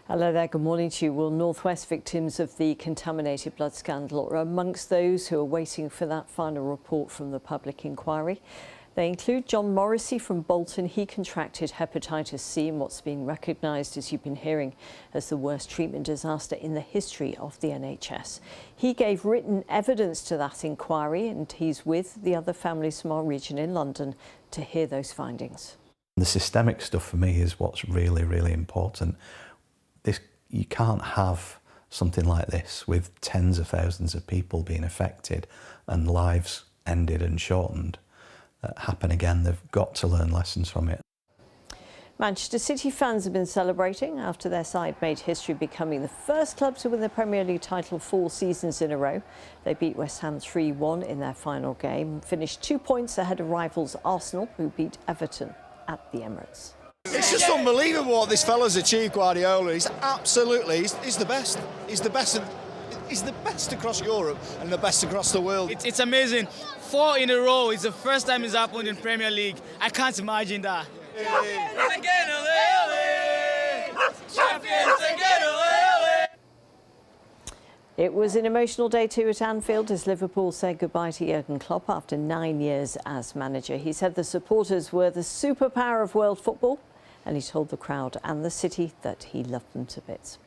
Hello there, good morning to you. Well, North West victims of the contaminated blood scandal are amongst those who are waiting for that final report from the public inquiry. They include John Morrissey from Bolton. He contracted hepatitis C in what's been recognised, as you've been hearing, as the worst treatment disaster in the history of the NHS. He gave written evidence to that inquiry, and he's with the other families from our region in London to hear those findings. The systemic stuff for me is what's really, really important. You can't have something like this with tens of thousands of people being affected and lives ended and shortened happen again. They've got to learn lessons from it. Manchester City fans have been celebrating after their side made history, becoming the first club to win the Premier League title 4 seasons in a row. They beat West Ham 3-1 in their final game, finished 2 points ahead of rivals Arsenal, who beat Everton at the Emirates. It's just unbelievable what this fella's achieved, Guardiola. He's absolutely, he's the best. He's the best. He's the best across Europe and the best across the world. It's amazing. 4 in a row. It's the first time it's happened in Premier League. I can't imagine that. It was an emotional day too at Anfield as Liverpool said goodbye to Jurgen Klopp after 9 years as manager. He said the supporters were the superpower of world football, and he told the crowd and the city that he loved them to bits.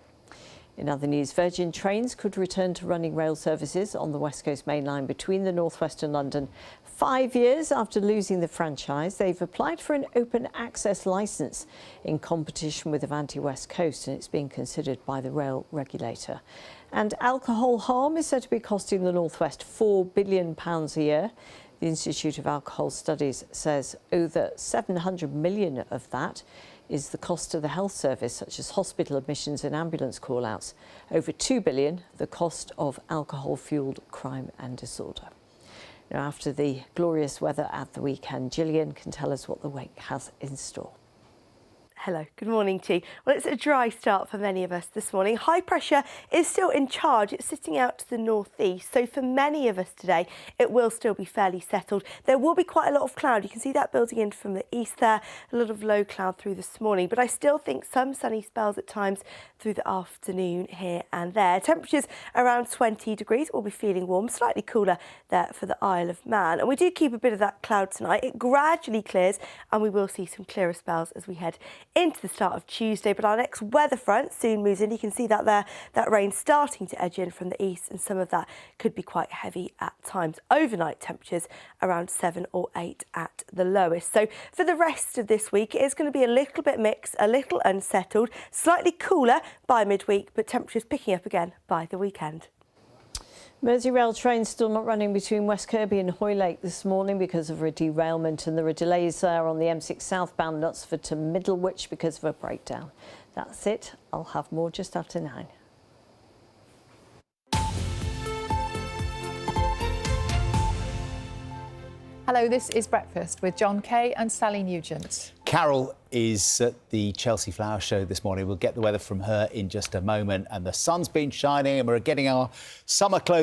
In other news, Virgin Trains could return to running rail services on the West Coast Main Line between the North West and London. 5 years after losing the franchise, they've applied for an open access licence in competition with Avanti West Coast, and it's being considered by the rail regulator. And alcohol harm is said to be costing the North West £4 billion a year. The Institute of Alcohol Studies says over 700 million of that is the cost of the health service, such as hospital admissions and ambulance call-outs. Over 2 billion, the cost of alcohol-fuelled crime and disorder. Now, after the glorious weather at the weekend, Gillian can tell us what the week has in store. Hello, good morning to you. Well, it's a dry start for many of us this morning. High pressure is still in charge. It's sitting out to the northeast. So for many of us today, it will still be fairly settled. There will be quite a lot of cloud. You can see that building in from the east there. A lot of low cloud through this morning. But I still think some sunny spells at times through the afternoon here and there. Temperatures around 20 degrees. We'll be feeling warm, slightly cooler there for the Isle of Man. And we do keep a bit of that cloud tonight. It gradually clears and we will see some clearer spells as we head into the start of Tuesday, but our next weather front soon moves in. You can see that there, that rain starting to edge in from the east, and some of that could be quite heavy at times. Overnight temperatures around 7 or 8 at the lowest. So for the rest of this week, it is going to be a little bit mixed, a little unsettled, slightly cooler by midweek, but temperatures picking up again by the weekend. Merseyrail trains still not running between West Kirby and Hoylake this morning because of a derailment, and there are delays there on the M6 southbound Knutsford to Middlewich because of a breakdown. That's it. I'll have more just after 9. Hello, this is Breakfast with John Kay and Sally Nugent. Carol is at the Chelsea Flower Show this morning. We'll get the weather from her in just a moment. And the sun's been shining and we're getting our summer clothes